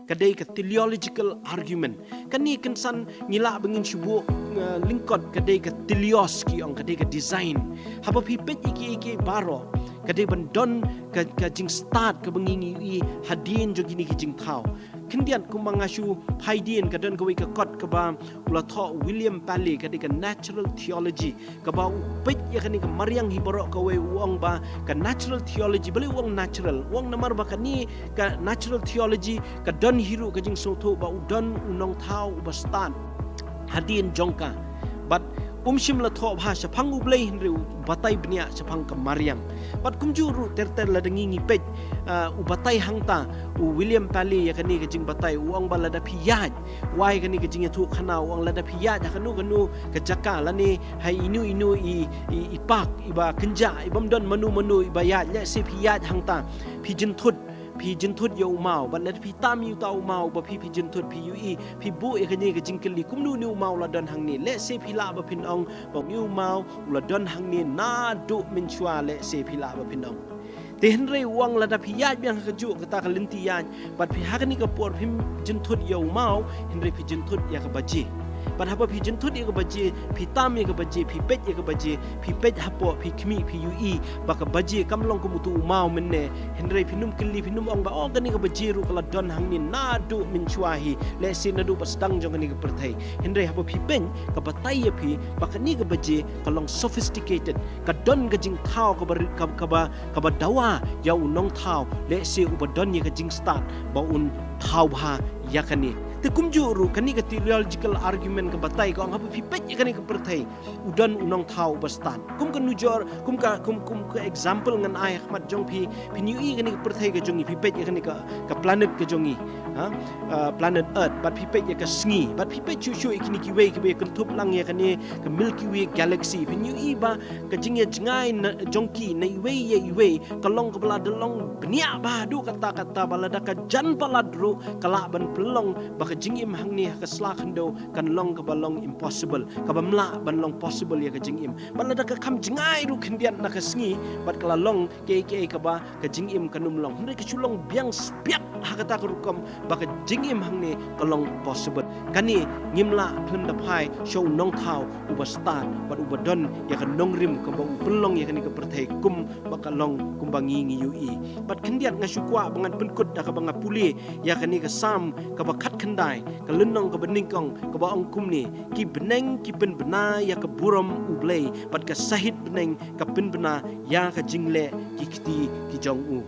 kadai ka teleological argument kani kensan ngila bengin shubu lingkot kadai ka telios ki ong kadai ka design haba pi pet iki baro kadai bandon ka jing start ka bengingi i hadin jo gini ki jing thau kendian kumangashu phaidien kadon ka ka kot ka ba ula tho William Paley kadai ka natural theology ka ba pet ya kani ka mariang hiboro ka we uang ba ka natural theology beli uang natural uang namar ba kani ka natural theology ka don hiru ka jing soto ba udon unong thau ba start hadin jongka but shim la tho bha shapang ublei hinre batai bnia shapang ka mariang but kumjuru terter la dengi ngipej ubatai hangta William Paley ya kani kajing batai uang bala da piyaj wai kani kajing thu khana uang la da piyaj kanu ka jaka la ni hai inu i pak iba kenja ibam don manu iba ya le se piyaj hangta pijin thut pi jintut yo mau ban let pi tam yu tau mau ba pi jintut pi yu i pi bu e kani ka jingkeli kumnu nu mau la don hang ni le se pi la ba pin ong ba yu mau la don hang ni na du min chwa le se pi la ba pin ong te henre wang la da pi ya biang ka ju ka ta ka linti ya bat pi ha kani ka por pi jintut yo mau henre pi jintut ya ka baji but haba pi jintut ya ka baji pi tam ya ka baji pi pet ya ka baji pi pet hapo pi kmi pi ui ba ka baji kam long ko mutu mau menne henre pi num kili pi num ong ba o kani ka baji ru kala don hang ni na du min chwahi le sin na du bastang jong kani ka perthai henre haba pi pen ka batai ya pi ba kani ka baji ka long sophisticated ka don ka jing thao ka ba dawa ya unong thao le se u ba don ya ka jing start ba un thao bha ya kani te kumjuru kani ka theological argument ka batai ka ngapa pipet kani ka perthai udan unong thau bastan kum ka nujor kum ka example ngan ai ahmad jong pi new i kani ka perthai ka jongi pipet kani ka planet ka jongi planet earth but pipet ka sngi but pipet chu ikini ki we kuntup lang ya kani ka milky way galaxy new i ba ka jingya jingai jongki na iwe ka long ka bala delong bnia ba du kata balada ka jan baladru kala ban pelong ka jingim hang ni ka slakando kan long ka balong impossible ka bamla ban long possible ya ka jingim balada ka kam jingai ru khindian na ka sngi bat kala long ke ka ba ka jingim kanum long hre ka chulong biang spiak ha ka ta ka rukom ba ka jingim hang ni ka long possible kani ngimla phun da phai show nong thau uba stan bat uba don ya ka nong rim ka ba pelong ya kani ka perthai kum ba ka long kum bangi ngi ui bat khindian nga shukwa bangan penkut da ka banga puli ya kani ka sam ka ba khat dai ka lunong ka beningkong ka ba ong kumni ki beneng ki pen bena ya ka buram ublei pat ka sahit beneng ka pen bena ya ka jingle ki kiti ki jong u